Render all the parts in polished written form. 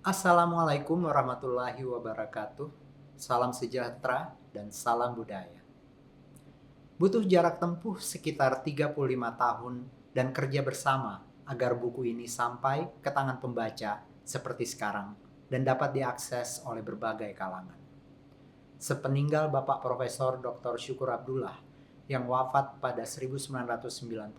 Assalamualaikum warahmatullahi wabarakatuh. Salam sejahtera dan salam budaya. Butuh jarak tempuh sekitar 35 tahun dan kerja bersama agar buku ini sampai ke tangan pembaca seperti sekarang dan dapat diakses oleh berbagai kalangan. Sepeninggal Bapak Profesor Dr. Syukur Abdullah yang wafat pada 1992,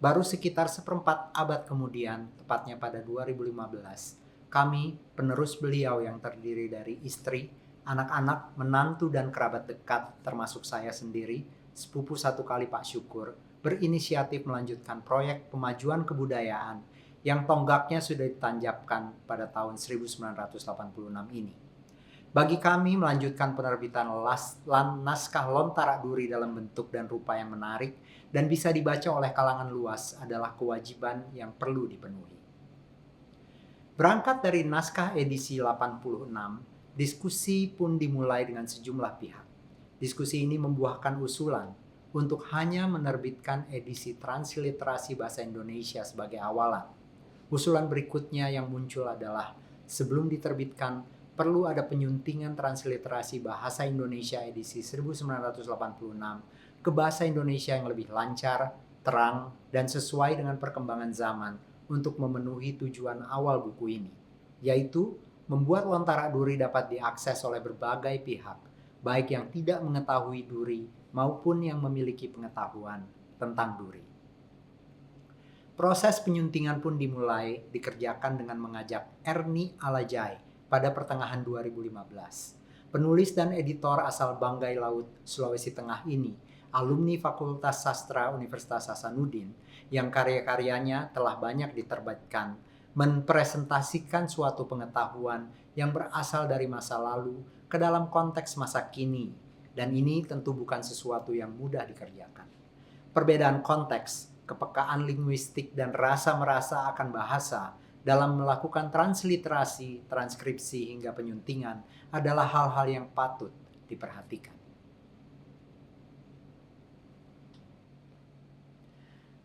baru sekitar seperempat abad kemudian, tepatnya pada 2015, kami, penerus beliau yang terdiri dari istri, anak-anak, menantu, dan kerabat dekat, termasuk saya sendiri, sepupu satu kali Pak Syukur, berinisiatif melanjutkan proyek pemajuan kebudayaan yang tonggaknya sudah ditanjapkan pada tahun 1986 ini. Bagi kami, melanjutkan penerbitan naskah Lontara Duri dalam bentuk dan rupa yang menarik dan bisa dibaca oleh kalangan luas adalah kewajiban yang perlu dipenuhi. Berangkat dari naskah edisi 86, diskusi pun dimulai dengan sejumlah pihak. Diskusi ini membuahkan usulan untuk hanya menerbitkan edisi transliterasi bahasa Indonesia sebagai awalan. Usulan berikutnya yang muncul adalah sebelum diterbitkan perlu ada penyuntingan transliterasi bahasa Indonesia edisi 1986 ke bahasa Indonesia yang lebih lancar, terang, dan sesuai dengan perkembangan zaman untuk memenuhi tujuan awal buku ini, yaitu membuat Lontara Duri dapat diakses oleh berbagai pihak, baik yang tidak mengetahui duri maupun yang memiliki pengetahuan tentang duri. Proses penyuntingan pun dimulai dikerjakan dengan mengajak Erni Alajai pada pertengahan 2015. Penulis dan editor asal Banggai Laut, Sulawesi Tengah ini, alumni Fakultas Sastra Universitas Hasanuddin, yang karya-karyanya telah banyak diterbitkan, mempresentasikan suatu pengetahuan yang berasal dari masa lalu ke dalam konteks masa kini, dan ini tentu bukan sesuatu yang mudah dikerjakan. Perbedaan konteks, kepekaan linguistik, dan rasa merasa akan bahasa dalam melakukan transliterasi, transkripsi, hingga penyuntingan adalah hal-hal yang patut diperhatikan.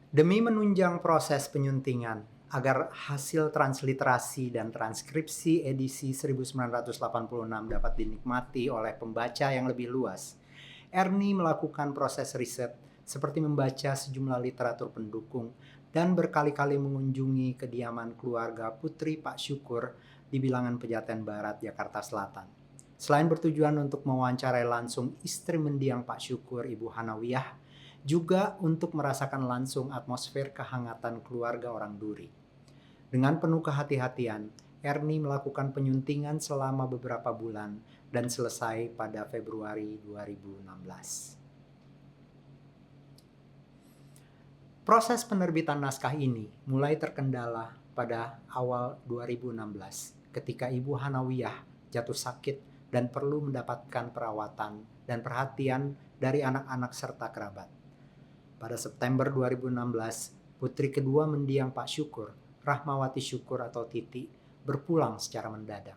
Demi menunjang proses penyuntingan agar hasil transliterasi dan transkripsi edisi 1986 dapat dinikmati oleh pembaca yang lebih luas, Erni melakukan proses riset seperti membaca sejumlah literatur pendukung dan berkali-kali mengunjungi kediaman keluarga putri Pak Syukur di Bilangan Pejaten Barat, Jakarta Selatan. Selain bertujuan untuk mewawancarai langsung istri mendiang Pak Syukur, Ibu Hanawiyah, juga untuk merasakan langsung atmosfer kehangatan keluarga orang Duri. Dengan penuh kehati-hatian, Erni melakukan penyuntingan selama beberapa bulan dan selesai pada Februari 2016. Proses penerbitan naskah ini mulai terkendala pada awal 2016 ketika Ibu Hanawiyah jatuh sakit dan perlu mendapatkan perawatan dan perhatian dari anak-anak serta kerabat. Pada September 2016, putri kedua mendiang Pak Syukur, Rahmawati Syukur atau Titi, berpulang secara mendadak.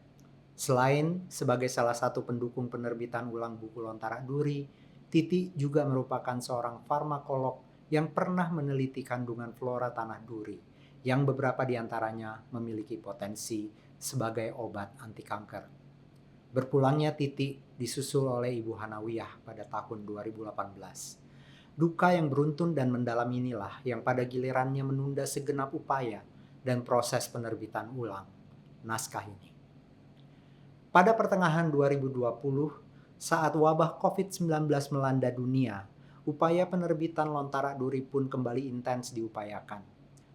Selain sebagai salah satu pendukung penerbitan ulang buku Lontara Duri, Titi juga merupakan seorang farmakolog yang pernah meneliti kandungan flora tanah duri, yang beberapa diantaranya memiliki potensi sebagai obat anti kanker. Berpulangnya Titi disusul oleh Ibu Hanawiyah pada tahun 2018. Duka yang beruntun dan mendalam inilah yang pada gilirannya menunda segenap upaya dan proses penerbitan ulang naskah ini. Pada pertengahan 2020, saat wabah COVID-19 melanda dunia, upaya penerbitan Lontara Duri pun kembali intens diupayakan.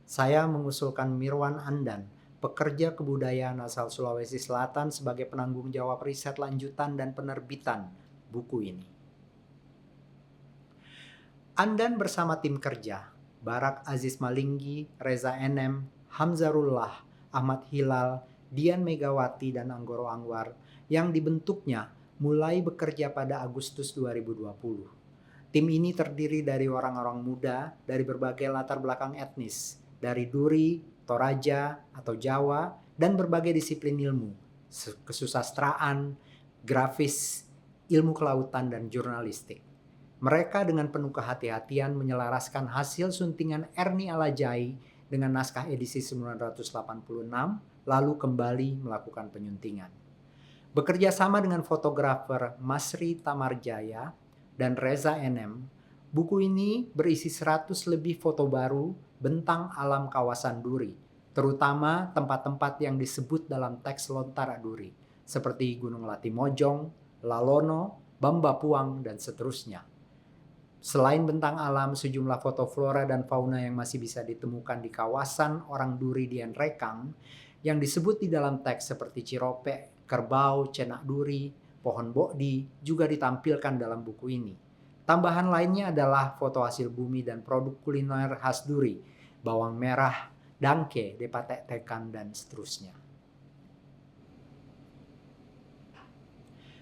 Saya mengusulkan Mirwan Andan, pekerja kebudayaan asal Sulawesi Selatan, sebagai penanggung jawab riset lanjutan dan penerbitan buku ini. Andan bersama tim kerja, Barak Aziz Malinggi, Reza Enem, Hamzarullah, Ahmad Hilal, Dian Megawati, dan Anggoro Anwar yang dibentuknya mulai bekerja pada Agustus 2020. Tim ini terdiri dari orang-orang muda dari berbagai latar belakang etnis, dari Duri, Toraja atau Jawa, dan berbagai disiplin ilmu, kesusastraan, grafis, ilmu kelautan, dan jurnalistik. Mereka dengan penuh kehati-hatian menyelaraskan hasil suntingan Erni Alajai dengan naskah edisi 1986 lalu kembali melakukan penyuntingan. Bekerja sama dengan fotografer Masri Tamarjaya dan Reza Enem, buku ini berisi 100 lebih foto baru bentang alam kawasan Duri, terutama tempat-tempat yang disebut dalam teks Lontara Duri, seperti Gunung Latimojong, Lalono, Bambapuang, dan seterusnya. Selain bentang alam, sejumlah foto flora dan fauna yang masih bisa ditemukan di kawasan orang Duri di Enrekang yang disebut di dalam teks seperti cirope, kerbau, cenak duri, pohon bokdi juga ditampilkan dalam buku ini. Tambahan lainnya adalah foto hasil bumi dan produk kuliner khas Duri, bawang merah, dangke, depatek-tekan, dan seterusnya.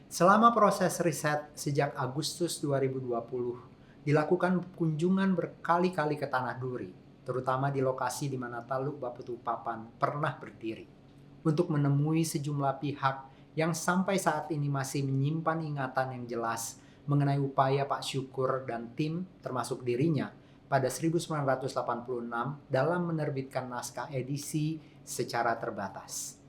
Selama proses riset sejak Agustus 2020, dilakukan kunjungan berkali-kali ke Tanah Duri, terutama di lokasi di mana Taluk Batupapan pernah berdiri, untuk menemui sejumlah pihak yang sampai saat ini masih menyimpan ingatan yang jelas mengenai upaya Pak Syukur dan tim, termasuk dirinya, pada 1986 dalam menerbitkan naskah edisi secara terbatas.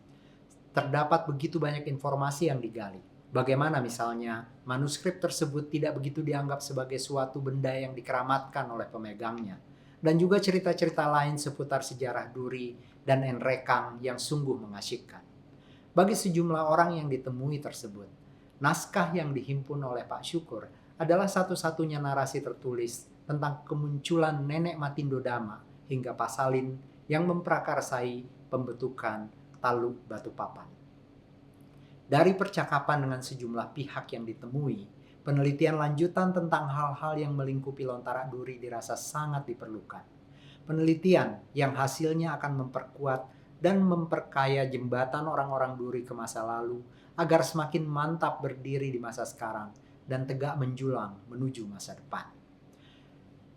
Terdapat begitu banyak informasi yang digali. Bagaimana misalnya manuskrip tersebut tidak begitu dianggap sebagai suatu benda yang dikeramatkan oleh pemegangnya. Dan juga cerita-cerita lain seputar sejarah Duri dan Enrekang yang sungguh mengasyikkan. Bagi sejumlah orang yang ditemui tersebut, naskah yang dihimpun oleh Pak Syukur adalah satu-satunya narasi tertulis tentang kemunculan Nenek Matindo Dama hingga Pasalin yang memprakarsai pembentukan Taluk Batupapan. Dari percakapan dengan sejumlah pihak yang ditemui, penelitian lanjutan tentang hal-hal yang melingkupi Lontara Duri dirasa sangat diperlukan. Penelitian yang hasilnya akan memperkuat dan memperkaya jembatan orang-orang Duri ke masa lalu agar semakin mantap berdiri di masa sekarang dan tegak menjulang menuju masa depan.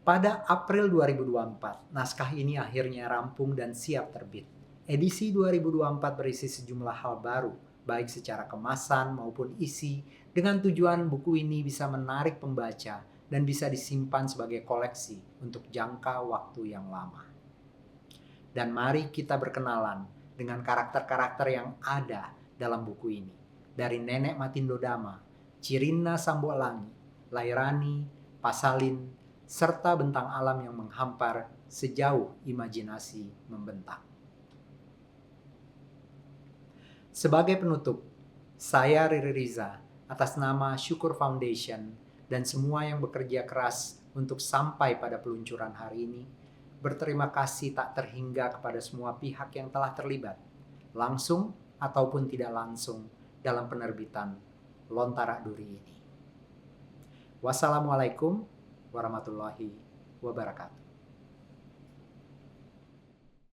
Pada April 2024, naskah ini akhirnya rampung dan siap terbit. Edisi 2024 berisi sejumlah hal baru, baik secara kemasan maupun isi, dengan tujuan buku ini bisa menarik pembaca dan bisa disimpan sebagai koleksi untuk jangka waktu yang lama. Dan mari kita berkenalan dengan karakter-karakter yang ada dalam buku ini. Dari Nenek Matindo Dama, Cirina Sambolangi, Lairani, Pasalin, serta bentang alam yang menghampar sejauh imajinasi membentang. Sebagai penutup, saya Riri Riza atas nama Syukur Foundation dan semua yang bekerja keras untuk sampai pada peluncuran hari ini, berterima kasih tak terhingga kepada semua pihak yang telah terlibat, langsung ataupun tidak langsung, dalam penerbitan Lontara Duri ini. Wassalamualaikum warahmatullahi wabarakatuh.